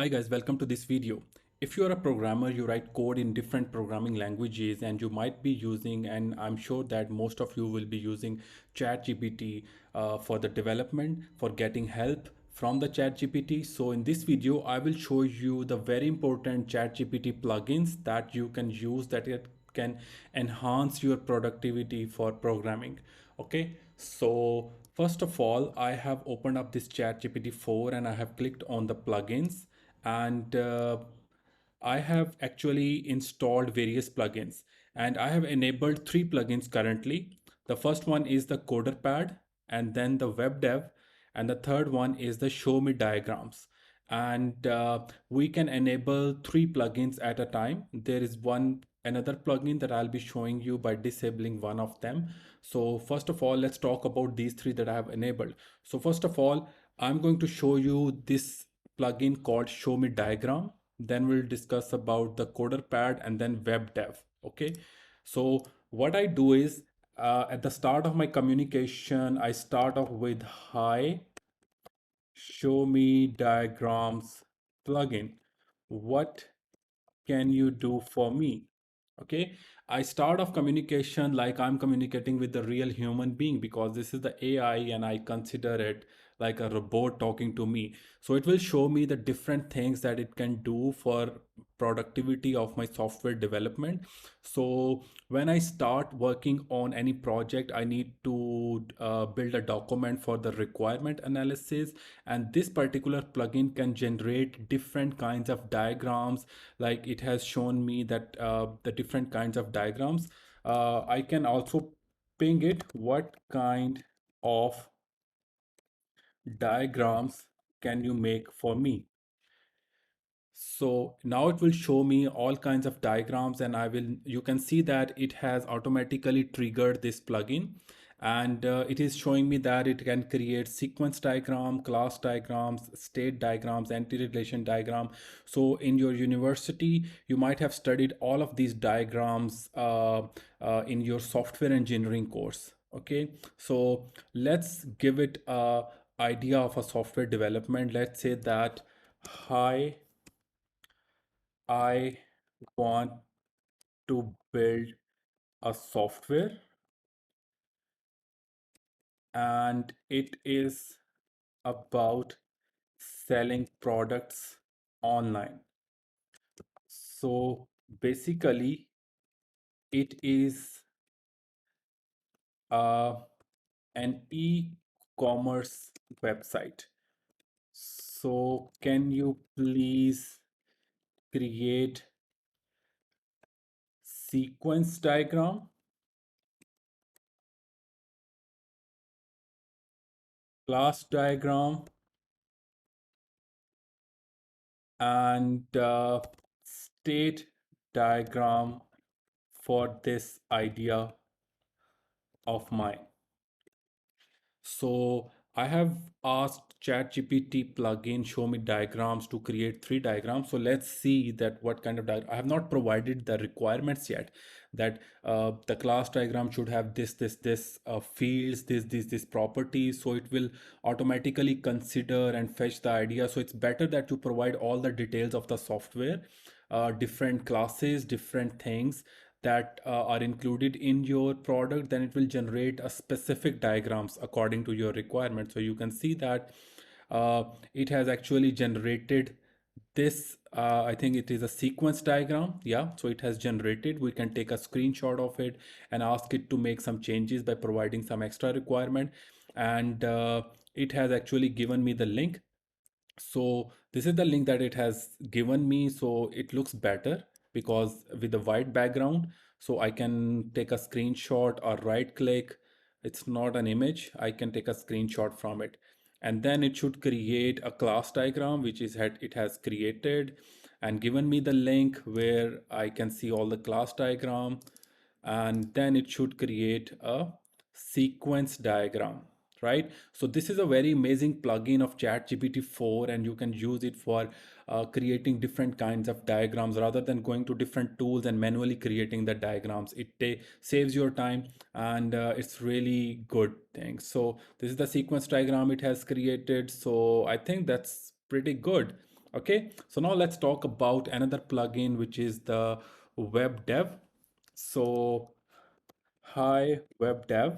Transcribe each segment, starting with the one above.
Hi guys, welcome to this video. If you are a programmer, you write code in different programming languages and you might be using, and I'm sure that most of you will be using ChatGPT for the development, for getting help from the ChatGPT. So in this video, I will show you the very important ChatGPT plugins that you can use that it can enhance your productivity for programming. Okay, so first of all, I have opened up this ChatGPT 4 and I have clicked on the plugins and I have actually installed various plugins and I have enabled three plugins currently. The first one is the Coderpad and then the Webdev, and the third one is the Show Me Diagrams. And we can enable three plugins at a time. There is another plugin that I'll be showing you by disabling one of them. So first of all, let's talk about these three that I have enabled. So first of all, I'm going to show you this plugin called Show Me Diagram. Then we'll discuss about the Coderpad and then Webdev. Okay. So what I do is at the start of my communication, I start off with hi, show me diagrams plugin. What can you do for me? Okay, I start off communication like I'm communicating with the real human being because this is the AI and I consider it like a robot talking to me. So it will show me the different things that it can do for productivity of my software development. So when I start working on any project, I need to build a document for the requirement analysis, and this particular plugin can generate different kinds of diagrams. Like it has shown me that the different kinds of diagrams. I can also ping it what kind of diagrams can you make for me. So now it will show me all kinds of diagrams, and you can see that it has automatically triggered this plugin, and it is showing me that it can create sequence diagram, class diagrams, state diagrams, anti-relation diagram. So in your university, you might have studied all of these diagrams in your software engineering course. Okay, so let's give it a idea of a software development. Let's say that hi, I want to build a software and it is about selling products online. So basically, it is uh, an e-commerce website. So can you please create sequence diagram, class diagram, and state diagram for this idea of mine. So I have asked ChatGPT plugin show me diagrams to create three diagrams. So let's see that what kind of diagram. I have not provided the requirements yet that the class diagram should have this fields, this properties. So it will automatically consider and fetch the idea. So it's better that you provide all the details of the software, different classes, different things that are included in your product. Then it will generate a specific diagrams according to your requirement. So you can see that it has actually generated this. I think it is a sequence diagram. Yeah, so it has generated. We can take a screenshot of it and ask it to make some changes by providing some extra requirement, and it has actually given me the link. So this is the link that it has given me. So it looks better because with the white background, so I can take a screenshot or right click. It's not an image. I can take a screenshot from it. And then it should create a class diagram, which is it has created and given me the link where I can see all the class diagram. And then it should create a sequence diagram, right? So this is a very amazing plugin of ChatGPT 4, and you can use it for creating different kinds of diagrams rather than going to different tools and manually creating the diagrams. It saves your time, and it's really good thing. So this is the sequence diagram it has created. So I think that's pretty good. Okay, so now let's talk about another plugin, which is the Webdev. So, hi Webdev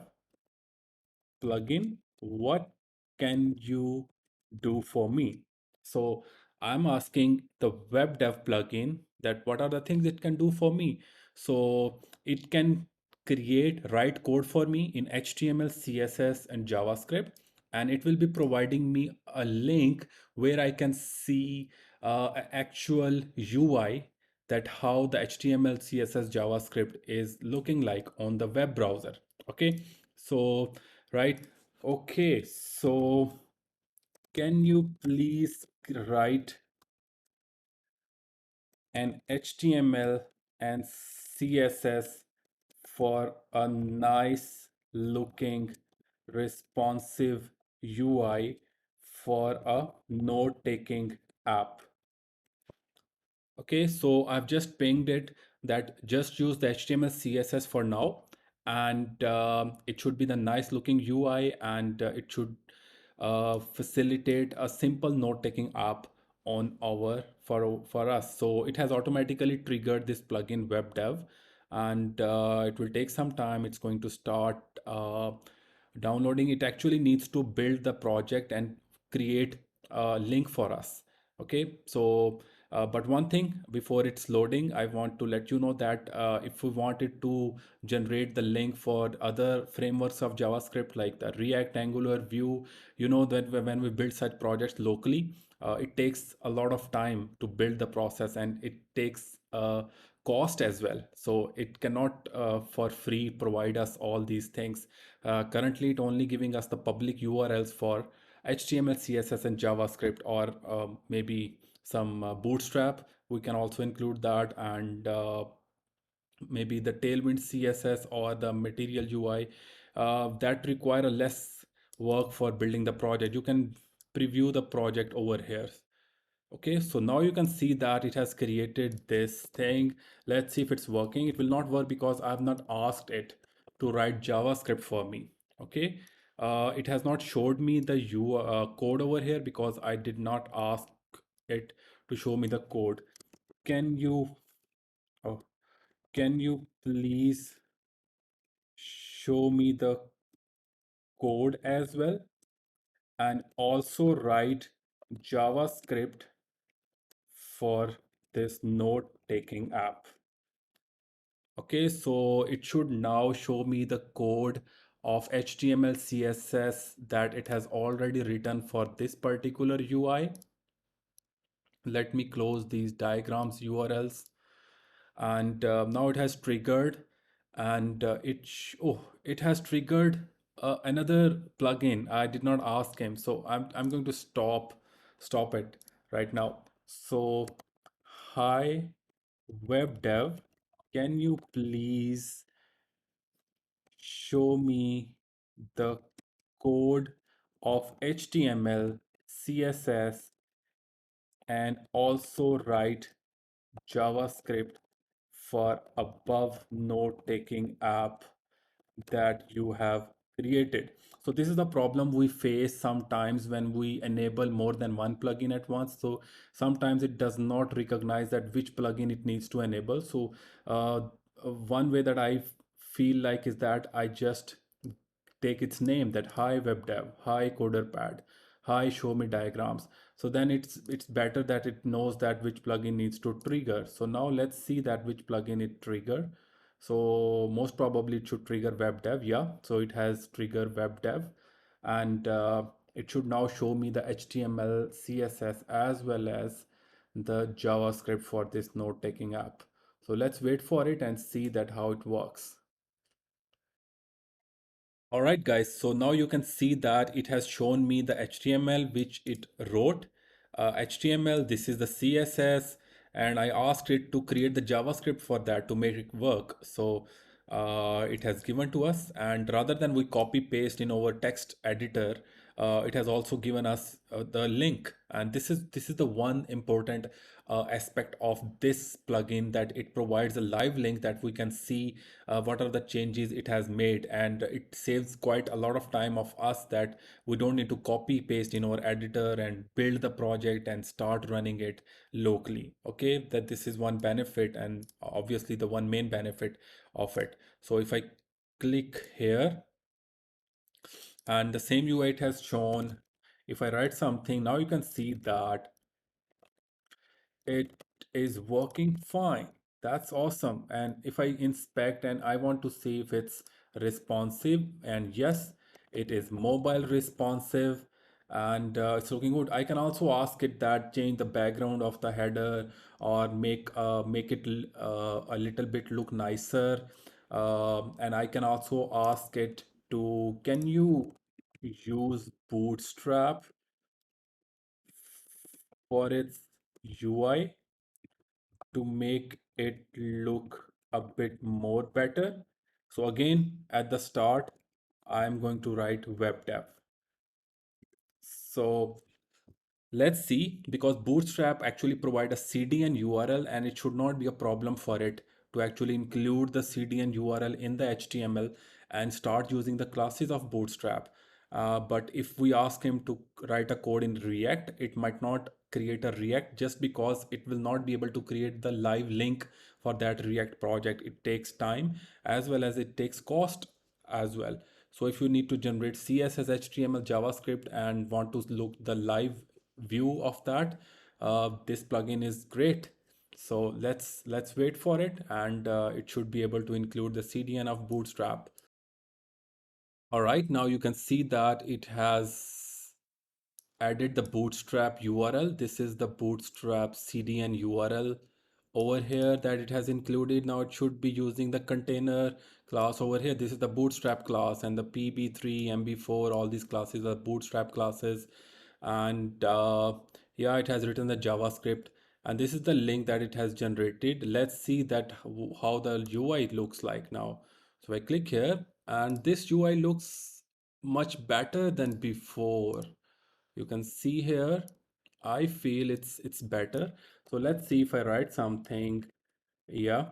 plugin, what can you do for me? So I'm asking the web dev plugin that what are the things it can do for me. So it can write code for me in HTML, CSS, and JavaScript, and it will be providing me a link where I can see actual UI, that how the HTML, CSS, JavaScript is looking like on the web browser. Okay, so right. Okay, so can you please write an HTML and CSS for a nice looking responsive UI for a note taking app? Okay, so I've just pinged it that just use the HTML CSS for now, and it should be the nice looking UI, and it should facilitate a simple note-taking app on our for us. So it has automatically triggered this plugin WebDev, and it will take some time. It's going to start downloading. It actually needs to build the project and create a link for us. Okay, so but one thing before it's loading, I want to let you know that if we wanted to generate the link for other frameworks of JavaScript like the React, Angular, Vue, you know that when we build such projects locally, it takes a lot of time to build the process, and it takes cost as well. So it cannot for free provide us all these things. Currently, it only giving us the public URLs for HTML, CSS, and JavaScript, or maybe some Bootstrap. We can also include that, and maybe the Tailwind CSS or the Material UI that require a less work for building the project. You can preview the project over here. Okay, so now you can see that it has created this thing. Let's see if it's working. It will not work because I have not asked it to write JavaScript for me. Okay, it has not showed me the code over here because I did not ask it to show me the code. Can you, oh, can you please show me the code as well, and also write JavaScript for this note-taking app? Okay, so it should now show me the code of HTML, CSS that it has already written for this particular UI. Let me close these diagrams URLs, and now it has triggered, and it has triggered another plugin. I did not ask him, so I'm going to stop it right now. So hi web dev, can you please show me the code of HTML, CSS, and also write JavaScript for above note-taking app that you have created. So this is the problem we face sometimes when we enable more than one plugin at once. So sometimes it does not recognize that which plugin it needs to enable. So one way that I feel like is that I just take its name, that hi webdev, hi coderpad, hi show me diagrams. So then it's better that it knows that which plugin needs to trigger. So now let's see that which plugin it trigger. So most probably it should trigger webdev. Yeah, so it has trigger webdev, and it should now show me the HTML, CSS, as well as the JavaScript for this note taking app. So let's wait for it and see that how it works. All right, guys. So now you can see that it has shown me the HTML which it wrote. HTML, this is the CSS, and I asked it to create the JavaScript for that to make it work. So it has given to us, and rather than we copy paste in our text editor, it has also given us the link, and this is the one important aspect of this plugin, that it provides a live link that we can see what are the changes it has made, and it saves quite a lot of time of us, that we don't need to copy paste in our editor and build the project and start running it locally. Okay, that this is one benefit, and obviously the one main benefit of it. So if I click here, and the same UI it has shown, if I write something, now you can see that it is working fine. That's awesome. And if I inspect and I want to see if it's responsive, and yes, it is mobile responsive, and it's looking good. I can also ask it that change the background of the header, or make it a little bit look nicer. And I can also ask it to, can you use Bootstrap for its UI to make it look a bit more better. So again, at the start, I'm going to write Webdev. So let's see, because Bootstrap actually provide a CDN URL, and it should not be a problem for it to actually include the CDN URL in the HTML and start using the classes of Bootstrap. But if we ask him to write a code in React, it might not create a React, just because it will not be able to create the live link for that React project. It takes time, as well as it takes cost as well. So if you need to generate CSS, HTML, JavaScript, and want to look the live view of that, this plugin is great. So let's wait for it, and it should be able to include the CDN of Bootstrap. All right, now you can see that it has added the Bootstrap URL. This is the Bootstrap CDN URL over here that it has included. Now it should be using the container class over here. This is the Bootstrap class, and the PB3, MB4, all these classes are Bootstrap classes. And yeah, it has written the JavaScript, and this is the link that it has generated. Let's see that how the UI looks like now. So I click here, and this UI looks much better than before. You can see here, I feel it's better. So let's see if I write something. Yeah,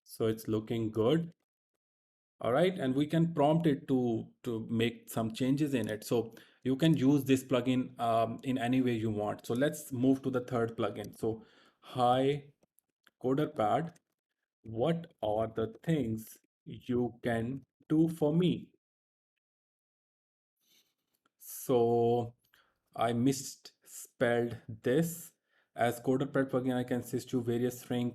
so it's looking good. All right, and we can prompt it to make some changes in it. So you can use this plugin in any way you want. So let's move to the third plugin. So hi Coderpad, what are the things you can do for me? So I misspelled this. As Coderpad plugin, I can assist you various things.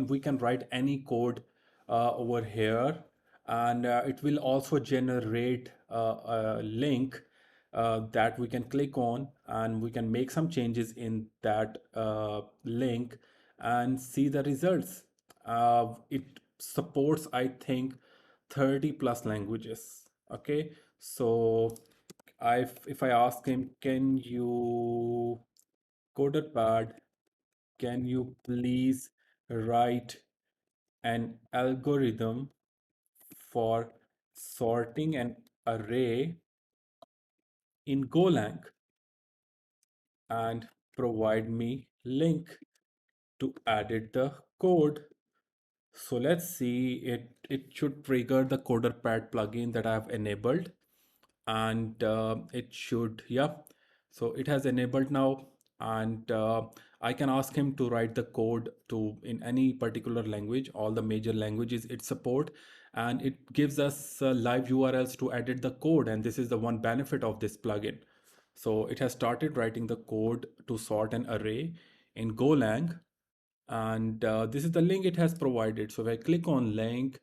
We can write any code over here, and it will also generate a link that we can click on, and we can make some changes in that link and see the results. It supports, I think, 30 plus languages. Okay, so if I ask him, can you, Coderpad, can you please write an algorithm for sorting an array in Golang and provide me link to edit the code? So let's see, it should trigger the Coderpad plugin that I have enabled, and it should, yeah, so it has enabled now. And I can ask him to write the code to in any particular language, all the major languages it support, and it gives us live URLs to edit the code. And this is the one benefit of this plugin. So it has started writing the code to sort an array in Golang, and this is the link it has provided. So if I click on link,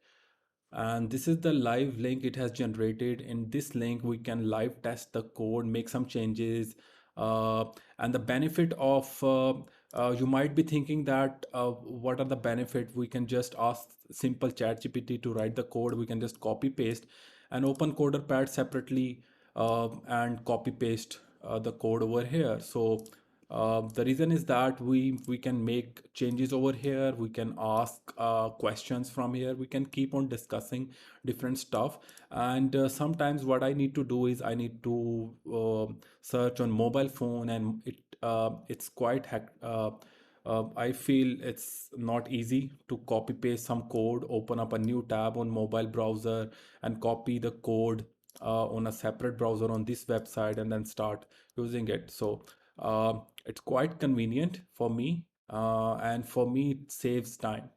and this is the live link it has generated. In this link we can live test the code, make some changes. And the benefit of you might be thinking that what are the benefit? We can just ask simple ChatGPT to write the code. We can just copy paste and open Coderpad separately, and copy paste the code over here. So The reason is that we can make changes over here. We can ask questions from here. We can keep on discussing different stuff. And sometimes what I need to do is I need to search on mobile phone, and it's quite I feel it's not easy to copy paste some code, open up a new tab on mobile browser, and copy the code on a separate browser on this website and then start using it. So it's quite convenient for me, and for me it saves time,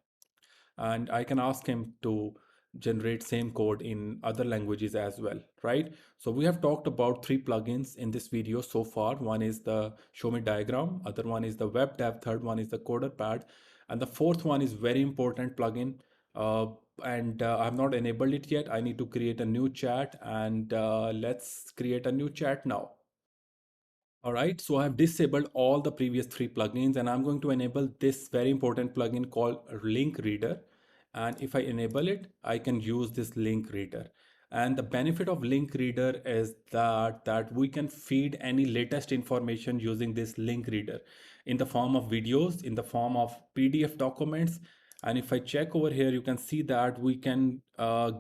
and I can ask him to generate same code in other languages as well, right? So we have talked about three plugins in this video so far. One is the show me diagram, other one is the Webdev, third one is the Coderpad, and the fourth one is very important plugin. uh, and I've not enabled it yet. I need to create a new chat, and let's create a new chat now. All right, so I've disabled all the previous three plugins, and I'm going to enable this very important plugin called Link Reader. And if I enable it, I can use this Link Reader. And the benefit of Link Reader is that we can feed any latest information using this Link Reader in the form of videos, in the form of PDF documents. And if I check over here, you can see that we can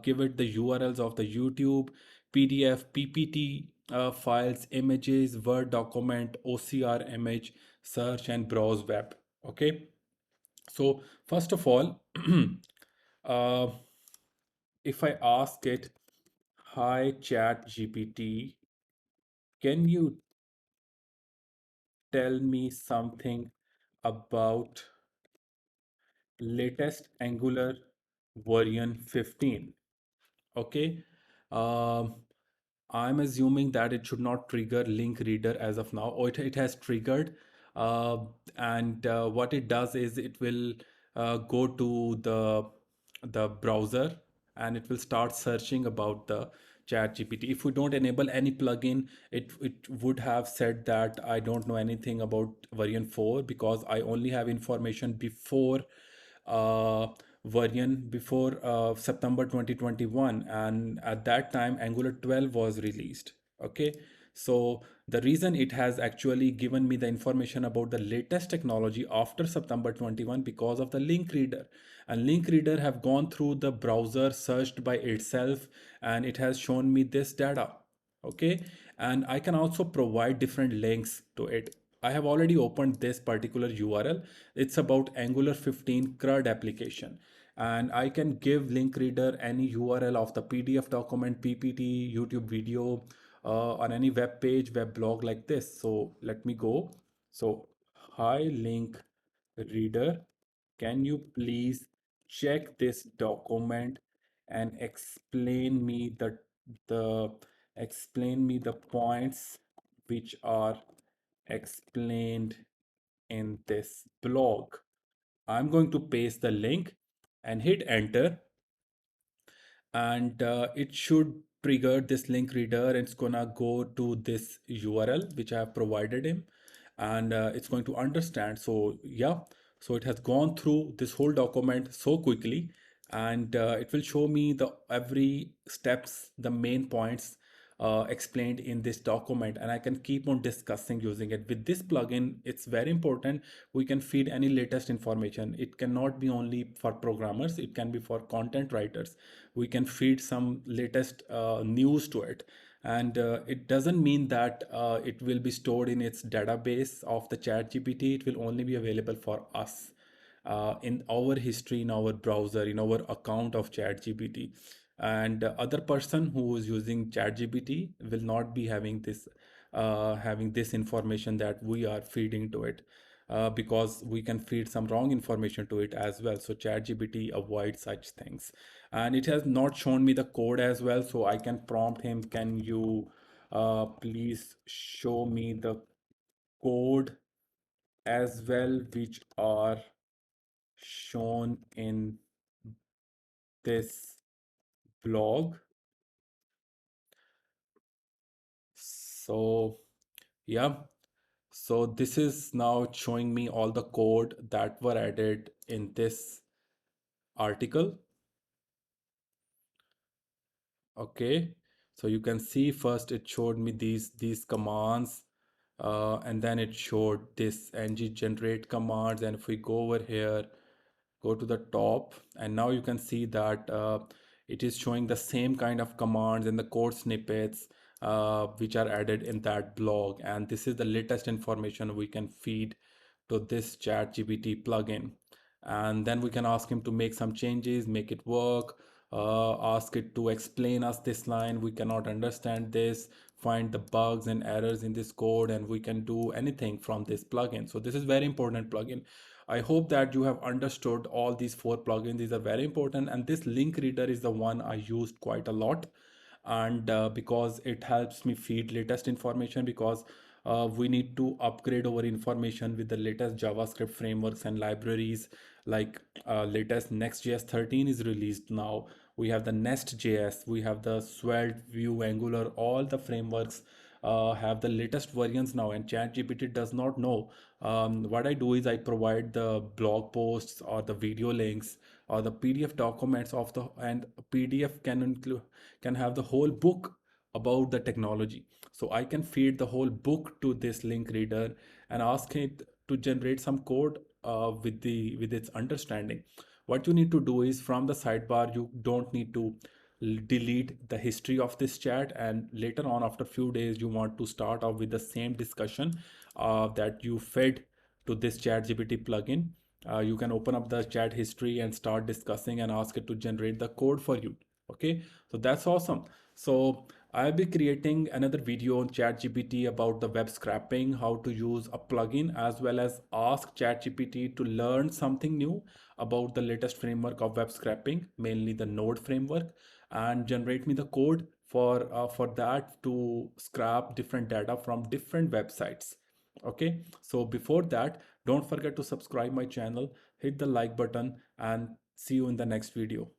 give it the URLs of the YouTube, PDF, PPT files, images, Word document, OCR image, search, and browse web. Okay. So first of all, uh, if I ask it, hi chat GPT, can you tell me something about latest Angular version 15? Okay. Um, I'm assuming that it should not trigger link reader as of now, or it has triggered. Uh, and what it does is it will go to the browser, and it will start searching about the chat GPT. If we don't enable any plugin, it would have said that I don't know anything about version 4 because I only have information before uh, version before September 2021, and at that time Angular 12 was released. Okay, so the reason it has actually given me the information about the latest technology after September 21 because of the link reader, and link reader have gone through the browser, searched by itself, and it has shown me this data. Okay, and I can also provide different links to it. I have already opened this particular URL. It's about Angular 15 CRUD application, and I can give link reader any URL of the PDF document, PPT, YouTube video, on any web page, web blog like this. So let me go. So hi link reader, can you please check this document and the explain me the points which are explained in this blog. I'm going to paste the link and hit enter, and it should trigger this link reader, and it's gonna go to this URL which I have provided him, and it's going to understand. So yeah, so it has gone through this whole document so quickly, and it will show me the every steps, the main points explained in this document, and I can keep on discussing using it. With this plugin, it's very important. We can feed any latest information. It cannot be only for programmers, it can be for content writers. We can feed some latest news to it, and it doesn't mean that it will be stored in its database of the chat GPT. It will only be available for us in our history, in our browser, in our account of ChatGPT. And other person who is using ChatGPT will not be having this information that we are feeding to it, because we can feed some wrong information to it as well. So ChatGPT avoids such things, and it has not shown me the code as well. So I can prompt him, can you please show me the code as well, which are shown in this blog. So yeah, so this is now showing me all the code that were added in this article. Okay, so you can see first it showed me these commands, and then it showed this ng generate commands. And if we go over here, go to the top, and now you can see that it is showing the same kind of commands and the code snippets which are added in that blog. And this is the latest information we can feed to this ChatGPT plugin. And then we can ask him to make some changes, make it work, ask it to explain us this line, we cannot understand this, find the bugs and errors in this code, and we can do anything from this plugin. So this is very important plugin. I hope that you have understood all these four plugins. These are very important, and this link reader is the one I used quite a lot. And because it helps me feed latest information, because we need to upgrade our information with the latest JavaScript frameworks and libraries. Like latest Next.js 13 is released now. We have the Nest.js, we have the Svelte, Vue, Angular, all the frameworks have the latest versions now, and ChatGPT does not know. What I do is I provide the blog posts or the video links or the PDF documents of the, and PDF can include, can have the whole book about the technology. So I can feed the whole book to this link reader and ask it to generate some code with its understanding. What you need to do is, from the sidebar, you don't need to delete the history of this chat, and later on after few days you want to start off with the same discussion that you fed to this chat gpt plugin. You can open up the chat history and start discussing and ask it to generate the code for you. Okay, so that's awesome. So I'll be creating another video on ChatGPT about the web scraping, how to use a plugin, as well as ask ChatGPT to learn something new about the latest framework of web scraping, mainly the Node framework, and generate me the code for that to scrap different data from different websites. Okay, so before that, don't forget to subscribe my channel, hit the like button, and see you in the next video.